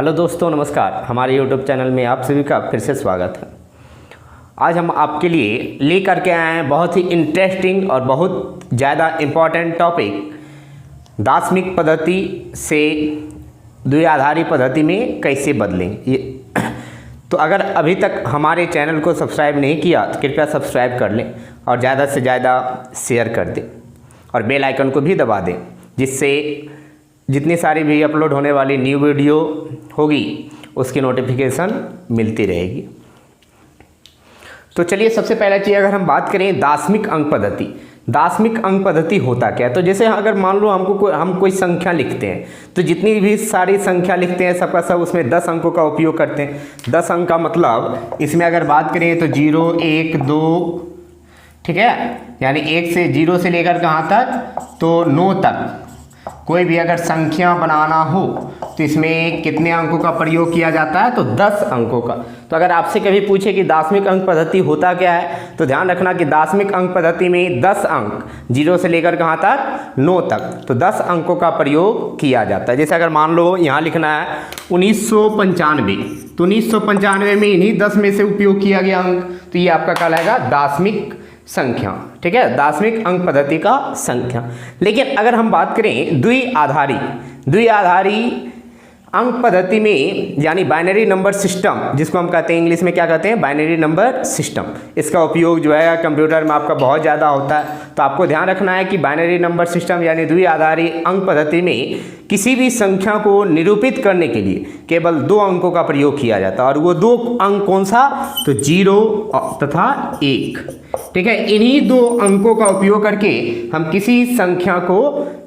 Hello दोस्तों, नमस्कार। हमारे यूट्यूब चैनल में आप सभी का फिर से स्वागत है। आज हम आपके लिए लेकर के आए हैं बहुत ही इंटरेस्टिंग और बहुत ज़्यादा इम्पॉर्टेंट टॉपिक, दार्शनिक पद्धति से द्विआधारी पद्धति में कैसे बदलें। ये तो अगर अभी तक हमारे चैनल को सब्सक्राइब नहीं किया तो कृपया सब्सक्राइब कर लें और ज़्यादा से ज़्यादा शेयर कर दें और बेल आइकन को भी दबा दें, जिससे जितनी सारी भी अपलोड होने वाली न्यू वीडियो होगी उसकी नोटिफिकेशन मिलती रहेगी। तो चलिए, सबसे पहला चीज़ अगर हम बात करें दार्शनिक अंक पद्धति। दार्शनिक अंक पद्धति होता क्या है? तो जैसे अगर मान लो हम कोई संख्या लिखते हैं, तो जितनी भी सारी संख्या लिखते हैं सबका सब उसमें 10 अंकों का उपयोग करते हैं। 10 अंक का मतलब इसमें अगर बात करें तो 0, 1, 2, ठीक है, यानी 1 से 0 से लेकर कहाँ तक तो 9 तक कोई भी अगर संख्या बनाना हो तो इसमें कितने अंकों का प्रयोग किया जाता है? तो 10 अंकों का। तो अगर आपसे कभी पूछे कि दार्शनिक अंक पद्धति होता क्या है, तो ध्यान रखना कि दार्शनिक अंक पद्धति में 10 अंक 0 से लेकर कहाँ तक 9 तक, तो 10 अंकों का प्रयोग किया जाता है। जैसे अगर मान लो यहाँ लिखना है 1995, तो 1995 में इन्हीं 10 में से उपयोग किया गया अंक, तो ये आपका कहलाएगा दार्शनिक संख्या। ठीक है, दार्शनिक अंक पद्धति का संख्या। लेकिन अगर हम बात करें द्विआधारी अंक पद्धति में, यानी बाइनरी नंबर सिस्टम, जिसको हम कहते हैं इंग्लिश में क्या कहते हैं, बाइनरी नंबर सिस्टम, इसका उपयोग जो है कंप्यूटर में आपका बहुत ज़्यादा होता है। तो आपको ध्यान रखना है कि बाइनरी नंबर सिस्टम यानी द्विआधारी अंक पद्धति में किसी भी संख्या को निरूपित करने के लिए केवल 2 अंकों का प्रयोग किया जाता है, और वो 2 अंक कौन सा? तो 0 तथा 1। ठीक है, इन्हीं 2 अंकों का उपयोग करके हम किसी संख्या को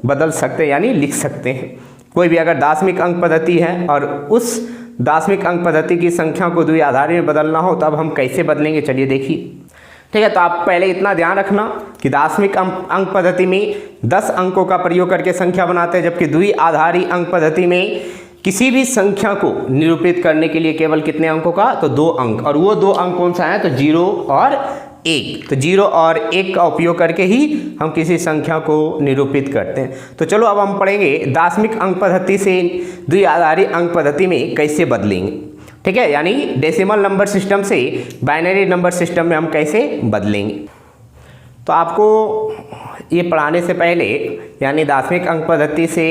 बदल सकते हैं, यानी लिख सकते हैं। कोई भी अगर दार्शनिक अंक पद्धति है और उस दार्शनिक अंक पद्धति की संख्या को द्विआधारी में बदलना हो, तो अब हम कैसे बदलेंगे, चलिए देखिए। ठीक है, तो आप पहले इतना ध्यान रखना कि दार्शनिक अंक पद्धति में 10 अंकों का प्रयोग करके संख्या बनाते हैं, जबकि द्विआधारी अंक पद्धति में किसी भी संख्या को निरूपित करने के लिए केवल कितने अंकों का? तो 2 अंक, और वो 2 अंक कौन सा है? तो 0 और 1। तो 0 और 1 का उपयोग करके ही हम किसी संख्या को निरूपित करते हैं। तो चलो अब हम पढ़ेंगे दार्शनिक अंक पद्धति से द्विआधारी अंक पद्धति में कैसे बदलेंगे। ठीक है, यानी डेसिमल नंबर सिस्टम से बाइनरी नंबर सिस्टम में हम कैसे बदलेंगे। तो आपको ये पढ़ाने से पहले, यानी दार्शनिक अंक पद्धति से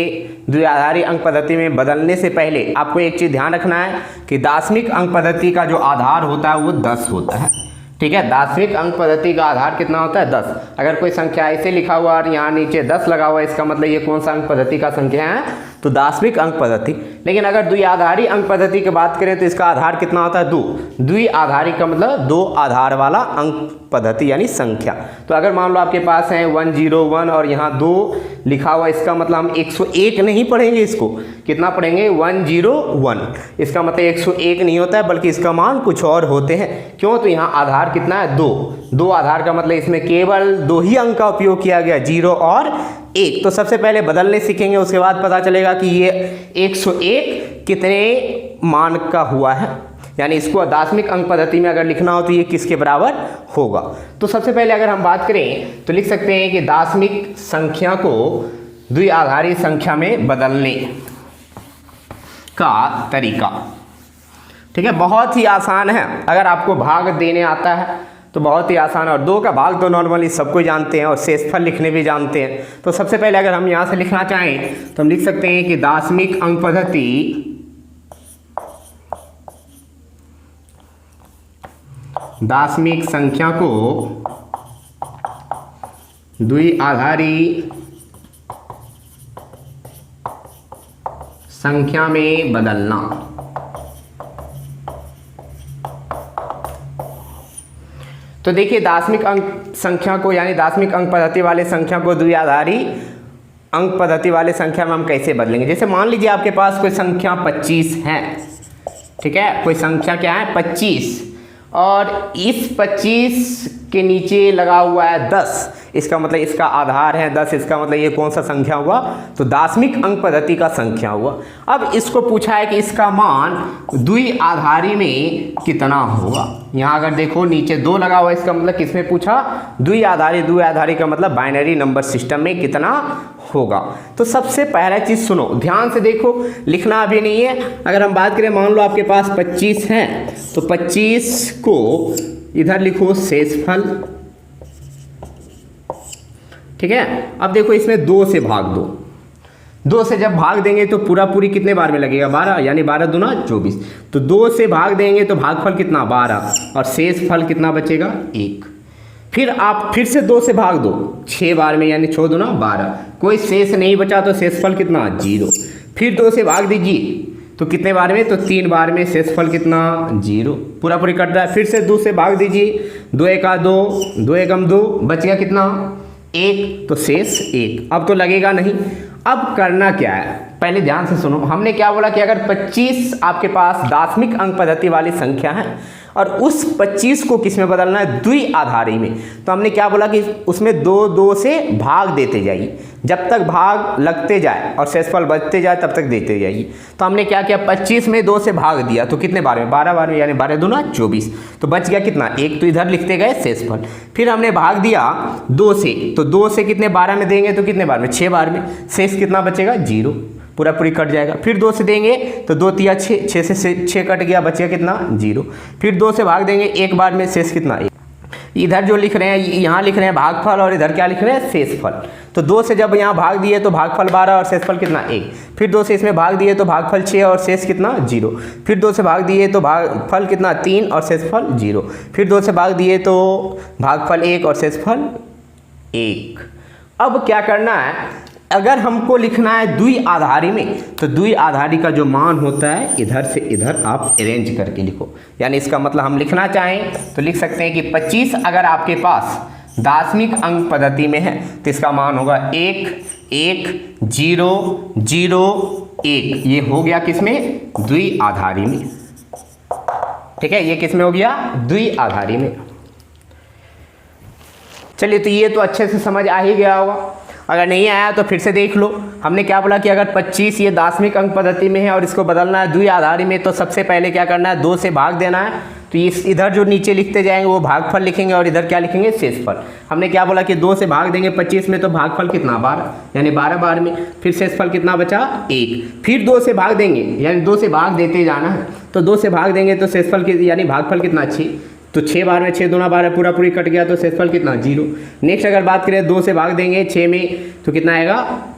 द्विआधारी अंक पद्धति में बदलने से पहले आपको एक चीज़ ध्यान रखना है कि दार्शनिक अंक पद्धति का जो आधार होता है वो 10 होता है। ठीक है, दार्शनिक अंक पद्धति का आधार कितना होता है? 10। अगर कोई संख्या ऐसे लिखा हुआ और यहाँ नीचे 10 लगा हुआ है, इसका मतलब ये कौन सा अंक पद्धति का संख्या है? तो दार्शनिक अंक पद्धति। लेकिन अगर द्विआधारी अंक पद्धति की बात करें तो इसका आधार कितना होता है? 2। द्विआधारी का मतलब 2 आधार वाला अंक पद्धति यानी संख्या। तो अगर मान लो आपके पास है 101 और यहाँ 2 लिखा हुआ, इसका मतलब हम 101 नहीं पढ़ेंगे, इसको कितना पढ़ेंगे? 101। इसका मतलब 101 नहीं होता है, बल्कि इसका मान कुछ और होते हैं। क्यों? तो यहाँ आधार कितना है? 2 आधार का मतलब इसमें केवल 2 ही अंक का उपयोग किया गया, 0 और 1। तो सबसे पहले बदलने सीखेंगे, उसके बाद पता चलेगा कि ये 101 कितने मान का हुआ है, यानी इसको दार्शनिक अंक पद्धति में अगर लिखना हो तो ये किसके बराबर होगा। तो सबसे पहले अगर हम बात करें तो लिख सकते हैं कि दार्शनिक संख्या को द्विआधारी संख्या में बदलने का तरीका। ठीक है, बहुत ही आसान है। अगर आपको भाग देने आता है तो बहुत ही आसान है, और 2 का भाग तो नॉर्मली सबको जानते हैं और शेषफल लिखने भी जानते हैं। तो सबसे पहले अगर हम यहाँ से लिखना चाहें तो हम लिख सकते हैं कि दार्शनिक अंक पद्धति दार्शनिक संख्या को द्विआधारी संख्या में बदलना। तो देखिए, दार्शनिक अंक संख्या को, यानी दार्शनिक अंक पद्धति वाले संख्या को द्विआधारी अंक पद्धति वाले संख्या में हम कैसे बदलेंगे। जैसे मान लीजिए आपके पास कोई संख्या 25 है। ठीक है, कोई संख्या क्या है? 25, और इस 25 के नीचे लगा हुआ है 10। इसका मतलब इसका आधार है 10, इसका मतलब ये कौन सा संख्या हुआ, तो दशमिक अंक पद्धति का संख्या हुआ। अब इसको पूछा है कि इसका मान द्विआधारी में कितना होगा। यहाँ अगर देखो नीचे 2 लगा हुआ, इसका मतलब किसमें पूछा, द्विआधारी। द्विआधारी का मतलब बाइनरी नंबर सिस्टम में कितना होगा। तो सबसे पहला चीज़ सुनो, ध्यान से देखो, लिखना अभी नहीं है। अगर हम बात करें, मान लो आपके पास 25 हैं, तो 25 को इधर लिखो शेषफल, ठीक है। अब देखो इसमें 2 से भाग दो, 2 से जब भाग देंगे तो पूरा पूरी कितने बार में लगेगा, 12, यानी 12 दूना 24। तो 2 से भाग देंगे तो भागफल कितना, 12, और शेषफल कितना बचेगा, 1। फिर आप फिर से 2 से भाग दो 6 बार में, यानी 6 दूना 12, कोई शेष नहीं बचा तो शेषफल कितना, 0। फिर 2 से भाग दीजिए तो कितने बार में, तो 3 बार में, शेषफल कितना, 0, पूरा पूरी कट रहा है। फिर से 2 से भाग दीजिए, 2 एका 2, 2 एकम 2, बच गया कितना, 1, तो शेष 1। अब तो लगेगा नहीं। अब करना क्या है, पहले ध्यान से सुनो। हमने क्या बोला कि अगर 25 आपके पास दशमिक अंक पद्धति वाली संख्या है और उस 25 को किस में बदलना है, द्विआधारी में, तो हमने क्या बोला कि उसमें 2 से भाग देते जाइए, जब तक भाग लगते जाए और शेषफल बचते जाए तब तक देते जाइए। तो हमने क्या किया, 25 में 2 से भाग दिया तो कितने बार में, 12 बार में, यानी 12 दूना 24, तो बच गया कितना, 1। तो इधर लिखते गए शेषफल। फिर हमने भाग दिया 2 से, तो 2 से कितने 12 में देंगे तो कितने बार में, 6 बार में, शेष कितना बचेगा, 0, पूरा पूरी कट जाएगा। फिर 2 से देंगे तो 2 तिया 6, 6 से 6 कट गया, बचेगा कितना, 0। फिर 2 से भाग देंगे 1 बार में, शेष कितना, 1। इधर जो लिख रहे हैं, यहाँ लिख रहे हैं भागफल और इधर क्या लिख रहे हैं, शेषफल। तो 2 से जब यहाँ भाग दिए तो भागफल 12 और शेषफल कितना, 1। फिर 2 से इसमें भाग दिए तो भागफल 6 और शेष कितना, 0। फिर 2 से भाग दिए तो भागफल कितना, 3 और शेषफल 0। फिर 2 से भाग दिए तो भागफल 1 और शेषफल 1। अब क्या करना है, अगर हमको लिखना है द्विआधारी में, तो द्विआधारी का जो मान होता है इधर से इधर आप अरेंज करके लिखो। यानी इसका मतलब हम लिखना चाहें तो लिख सकते हैं कि 25 अगर आपके पास दशमिक अंक पद्धति में है तो इसका मान होगा 1 1 0 0 1। ये हो गया किसमें, द्विआधारी में, ठीक है। ये किसमें हो गया, द्विआधारी में। चलिए, तो ये तो अच्छे से समझ आ ही गया होगा। अगर नहीं आया तो फिर से देख लो। हमने क्या बोला कि अगर 25 ये दशमिक अंक पद्धति में है और इसको बदलना है द्विआधारी में, तो सबसे पहले क्या करना है, 2 से भाग देना है। तो इस इधर जो नीचे लिखते जाएंगे वो भागफल लिखेंगे और इधर क्या लिखेंगे, शेषफल। हमने क्या बोला कि 2 से भाग देंगे 25 में तो भागफल कितना, 12, यानी 12 बार में। फिर शेषफल कितना बचा, 1। फिर 2 से भाग देंगे, यानी 2 से भाग देते जाना है। तो 2 से भाग देंगे तो शेषफल यानी भागफल कितना, 6। तो 6 बार में 6 दूना 12, पूरा पूरी कट गया तो शेषफल कितना, 0। नेक्स्ट अगर बात करें 2 से भाग देंगे 6 में तो कितना आएगा,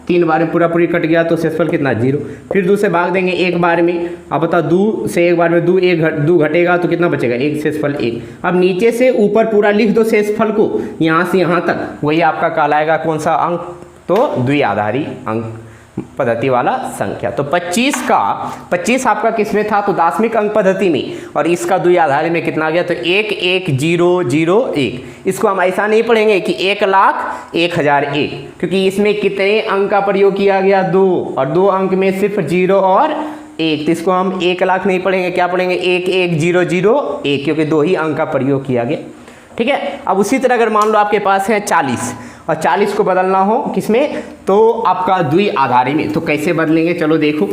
3 बार में पूरा पूरी कट गया तो शेषफल कितना, 0। फिर 2 से भाग देंगे 1 बार में, अब बताओ 2 से 1 बार में 2 घटेगा तो कितना बचेगा, 1, शेषफल 1। अब नीचे से ऊपर पूरा लिख दो शेषफल को, यहाँ से यहाँ तक, वही आपका कहलाएगा कौन सा अंक, तो द्विआधारी अंक पद्धति वाला संख्या। तो 25 आपका किसमें था, तो दशमिक अंक पद्धति में, और इसका द्विआधारी में कितना गया, तो 1 1 0 0 1। इसको हम ऐसा नहीं पढ़ेंगे कि 1,01,001, क्योंकि इसमें कितने अंक का प्रयोग किया गया, 2, और 2 अंक में सिर्फ 0 और 1। तो इसको हम 1,00,000 नहीं पढ़ेंगे, क्या पढ़ेंगे, 1 1 0 0 1, क्योंकि 2 ही अंक का प्रयोग किया गया, ठीक है। अब उसी तरह अगर मान लो आपके पास है 40 और 40 को बदलना हो किसमें, तो आपका द्विआधारी में, तो कैसे बदलेंगे, चलो देखो।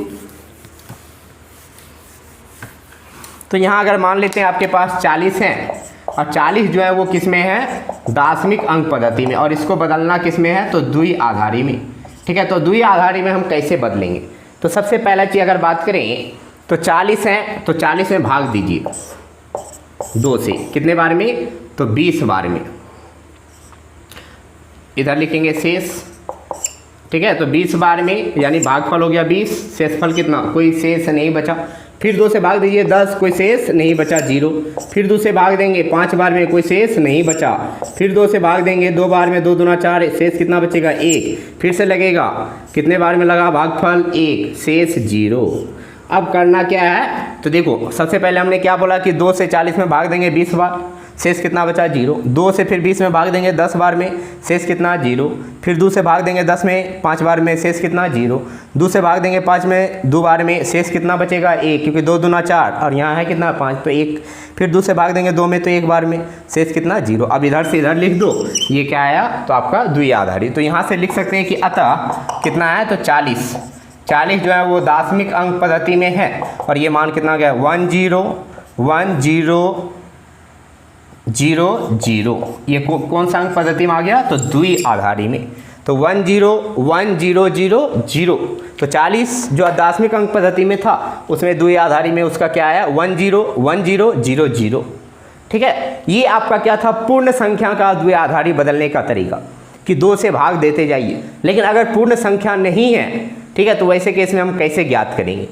तो यहाँ अगर मान लेते हैं आपके पास 40 हैं और 40 जो है वो किसमें है, दशमिक अंक पद्धति में, और इसको बदलना किसमें है, तो द्विआधारी में, ठीक है। तो द्विआधारी में हम कैसे बदलेंगे, तो सबसे पहला चीज़ अगर बात करें तो 40 हैं तो 40 में भाग दीजिए 2 से, कितने बार में, तो 20 बार में। इधर लिखेंगे शेष, ठीक है। तो 20 बार में यानी भागफल हो गया 20, शेषफल कितना, कोई शेष नहीं बचा। फिर 2 से भाग दीजिए 10, कोई शेष नहीं बचा, 0। फिर 2 से भाग देंगे 5 बार में, कोई शेष नहीं बचा। फिर 2 से भाग देंगे 2 बार में, 2 दूना 4, शेष कितना बचेगा, 1। फिर से लगेगा, कितने बार में लगा, भागफल 1, शेष 0। अब करना क्या है, तो देखो सबसे पहले हमने क्या बोला कि 2 से 40 में भाग देंगे 20 बार, शेष कितना बचा 0। 2 से फिर 20 में भाग देंगे 10 बार में, शेष कितना 0। फिर 2 से भाग देंगे 10 में 5 बार में, शेष कितना 0। 2 से भाग देंगे 5 में 2 बार में, शेष कितना बचेगा 1, क्योंकि 2 दूना 4 और यहाँ है कितना 5 तो 1। फिर 2 से भाग देंगे 2 में तो 1 बार में, शेष कितना 0। अब इधर से इधर लिख दो, ये क्या आया तो आपका द्विआधारी। तो यहाँ से लिख सकते हैं कि अतः कितना है तो 40 जो है वो दशमिक अंक पद्धति में है। और ये मान कितना गया 1 0 1 0 0 0, ये कौन सा अंक पद्धति में आ गया तो द्विआधारी में। तो 1 0 1 0 0 0, तो 40 जो दशमिक अंक पद्धति में था उसमें द्विआधारी में उसका क्या आया 1 0 1 0 0 0। ठीक है, ये आपका क्या था पूर्ण संख्या का द्विआधारी बदलने का तरीका कि 2 से भाग देते जाइए। लेकिन अगर पूर्ण संख्या नहीं है, ठीक है, तो वैसे केस में हम कैसे ज्ञात करेंगे।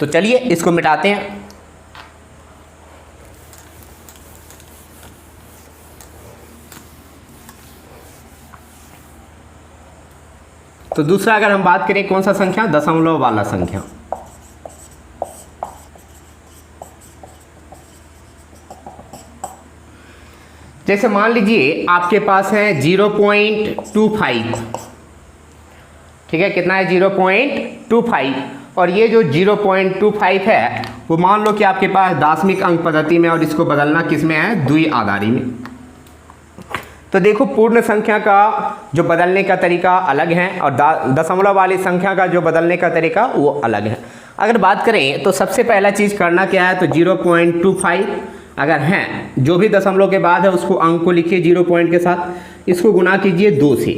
तो चलिए इसको मिटाते हैं। तो दूसरा अगर हम बात करें कौन सा संख्या, दशमलव वाला संख्या। जैसे मान लीजिए आपके पास है 0.25, ठीक है, कितना है 0.25, और ये जो 0.25 है वो मान लो कि आपके पास दशमिक अंक पद्धति में और इसको बदलना किस में है द्विआधारी में। तो देखो पूर्ण संख्या का जो बदलने का तरीका अलग है और दशमलव वाली संख्या का जो बदलने का तरीका वो अलग है। अगर बात करें तो सबसे पहला चीज़ करना क्या है तो 0.25 अगर हैं जो भी दशमलव के बाद है उसको अंक को लिखिए 0 पॉइंट के साथ, इसको गुना कीजिए 2 से।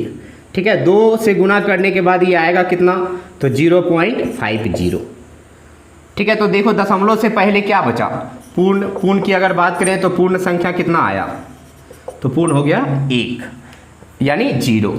ठीक है, 2 से गुना करने के बाद ये आएगा कितना तो 0.50। ठीक है, तो देखो दशमलव से पहले क्या बचा पूर्ण की अगर बात करें तो पूर्ण संख्या कितना आया तो पूर्ण हो गया 1 यानी 0।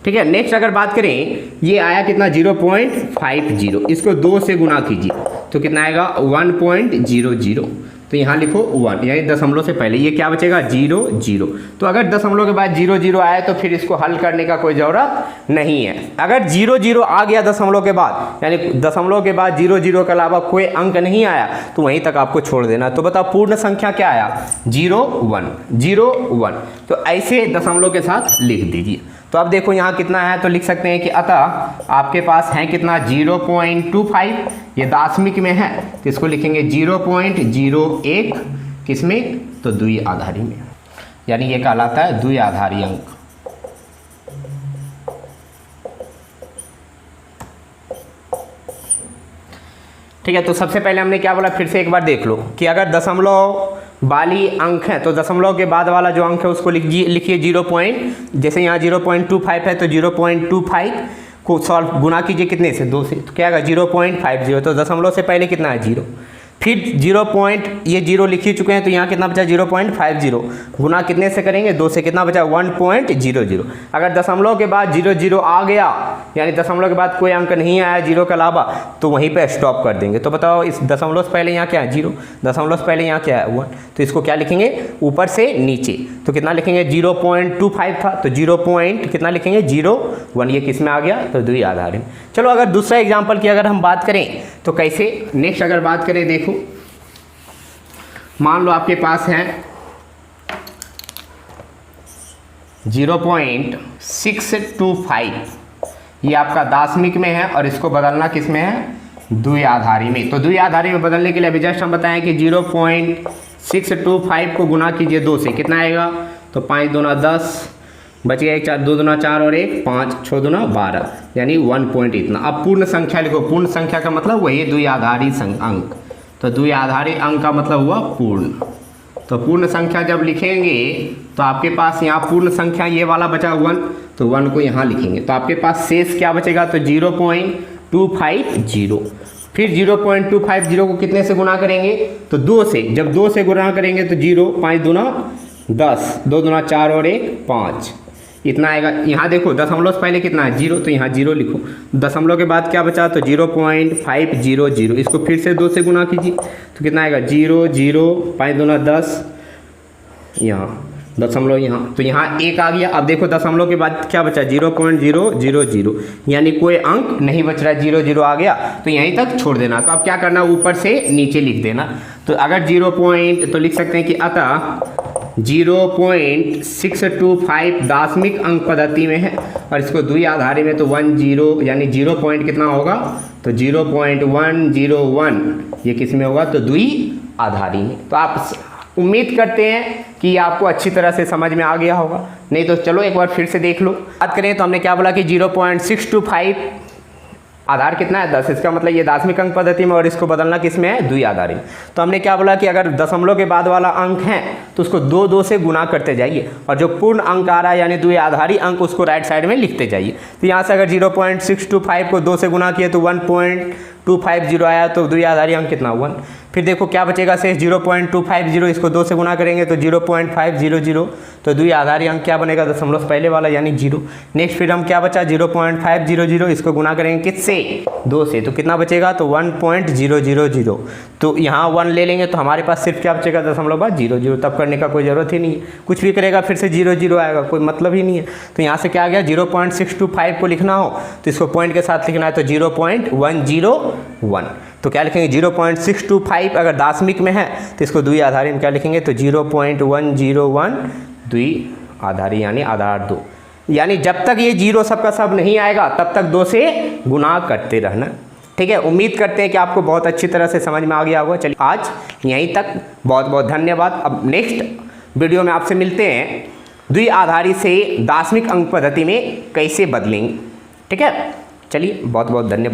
ठीक है, नेक्स्ट अगर बात करें ये आया कितना 0.50, इसको 2 से गुना कीजिए तो कितना आएगा 1.00। तो यहाँ लिखो 1 यानी दशमलव से पहले ये क्या बचेगा 0 0। तो अगर दशमलव के बाद 0 0 आया तो फिर इसको हल करने का कोई ज़रूरत नहीं है। अगर 0 0 आ गया दशमलव के बाद यानी दशमलव के बाद 0 0 के अलावा कोई अंक नहीं आया तो वहीं तक आपको छोड़ देना। तो बताओ पूर्ण संख्या क्या आया 0 1 0 1। तो ऐसे दशमलव के साथ लिख दीजिए। तो अब देखो यहाँ कितना है तो लिख सकते हैं कि अतः आपके पास है कितना 0.25, ये दशमिक में है तो इसको लिखेंगे 0.01 किसमें तो द्विआधारी में, यानी ये कहलाता है द्विआधारी अंक। ठीक है, तो सबसे पहले हमने क्या बोला फिर से एक बार देख लो कि अगर दशमलव वाली अंक है तो दशमलव के बाद वाला जो अंक है उसको लिखिए 0 पॉइंट, जैसे यहाँ 0.25 है तो 0.25 को सॉल्व गुना कीजिए कितने से 2 से, तो क्या आएगा 0.50। तो दशमलव से पहले कितना है 0, फिर 0 लिख ही चुके हैं तो यहाँ कितना बचा 0.50 गुना कितने से करेंगे 2 से, कितना बचा 1.00। अगर दशमलव के बाद 0 0 आ गया यानी दशमलव के बाद कोई अंक नहीं आया 0 के अलावा तो वहीं पे स्टॉप कर देंगे। तो बताओ इस दशमलव से पहले यहाँ क्या है 0, दशमलव से पहले यहाँ क्या है 1, तो इसको क्या लिखेंगे ऊपर से नीचे। तो कितना लिखेंगे 0.25 था तो 0 पॉइंट कितना लिखेंगे 0 1, ये किस में आ गया तो द्विआधारी। चलो अगर दूसरा एग्जाम्पल की अगर हम बात करें तो कैसे, नेक्स्ट अगर बात करें देखो मान लो आपके पास है 0.625, ये आपका दशमिक में है और इसको बदलना किस में है द्विआधारी में। तो द्विआधारी में बदलने के लिए अभी जस्ट हम बताएं कि 0.625 को गुना कीजिए 2 से, कितना आएगा तो 5 दूना 10 बच गया 1 4 2 दूना 4 और 1 5 6 दूना 12 यानी 1 पॉइंट इतना। अब पूर्ण संख्या लिखो, पूर्ण संख्या का मतलब वही द्विआधारी अंक, तो द्विआधारी अंक का मतलब हुआ पूर्ण। तो पूर्ण संख्या जब लिखेंगे तो आपके पास यहाँ पूर्ण संख्या ये वाला बचा 1 तो 1 को यहाँ लिखेंगे तो आपके पास शेष क्या बचेगा तो 0.250। फिर 0.250 को कितने से गुना करेंगे तो 2 से, जब 2 से गुना करेंगे तो 0 5 दूना 10 2 दूना 4 और 1 5 इतना आएगा। यहाँ देखो दशमलव से पहले कितना है 0 तो यहाँ 0 लिखो, दशमलव के बाद क्या बचा तो 0.500, इसको फिर से 2 से गुना कीजिए तो कितना आएगा 0 0 5 दूना 10 यहाँ दशमलव यहाँ, तो यहाँ 1 आ गया। अब देखो दशमलव के बाद क्या बचा, 0.000, यानी कोई अंक नहीं बच रहा है, 0 आ गया तो यहीं तक छोड़ देना। तो अब क्या करना, ऊपर से नीचे लिख देना। तो अगर 0 पॉइंट, तो लिख सकते हैं कि अतः 0.625 दशमिक अंक पद्धति में है, और इसको द्वि आधारी में तो 10 यानी 0 पॉइंट कितना होगा, तो 0.101 ये किस में होगा, तो द्वि आधारी में। तो आप उम्मीद करते हैं कि ये आपको अच्छी तरह से समझ में आ गया होगा। नहीं तो चलो एक बार फिर से देख लो। बात करें तो हमने क्या बोला कि 0.625 आधार कितना है, 10, इसका मतलब ये दशमिक अंक पद्धति में, और इसको बदलना किस में है, द्वि आधारी में। तो हमने क्या बोला कि अगर दशमलव के बाद वाला अंक है तो उसको 2 से गुना करते जाइए, और जो पूर्ण अंक आ रहा है यानी द्वि आधारी अंक, उसको राइट साइड में लिखते जाइए। तो यहाँ से अगर 0.625 को 2 से गुना किए तो 1.250 आया, तो द्वि आधारी अंक कितना, 1। फिर देखो क्या बचेगा शेष, 0.250, इसको 2 से गुना करेंगे तो 0.500, तो द्वि आधारी अंक क्या बनेगा, दशमलव से पहले वाला यानी 0। नेक्स्ट फिर हम क्या बचा, 0.500, इसको गुना करेंगे किससे, 2 से, तो कितना बचेगा, तो 1.000। तो यहाँ 1 ले लेंगे तो हमारे पास सिर्फ क्या बचेगा, दशमलव बाद 0, तब करने का कोई ज़रूरत ही नहीं है। कुछ भी करेगा फिर से 0 आएगा, कोई मतलब ही नहीं है। तो यहाँ से क्या आ गया, 0.625 को लिखना हो तो इसको पॉइंट के साथ लिखना है, तो 0.101। तो क्या लिखेंगे, 0.625 अगर दशमिक में है तो इसको द्वि आधारी में क्या लिखेंगे, तो 0.101 द्वि आधारी यानी आधार 2। यानी जब तक ये 0 सबका सब नहीं आएगा तब तक 2 से गुना करते रहना। ठीक है, उम्मीद करते हैं कि आपको बहुत अच्छी तरह से समझ में आ गया होगा। चलिए आज यहीं तक, बहुत बहुत धन्यवाद। अब नेक्स्ट वीडियो में आपसे मिलते हैं, द्वि आधारी से दशमिक अंक पद्धति में कैसे बदलेंगे। ठीक है, चलिए बहुत बहुत धन्यवाद।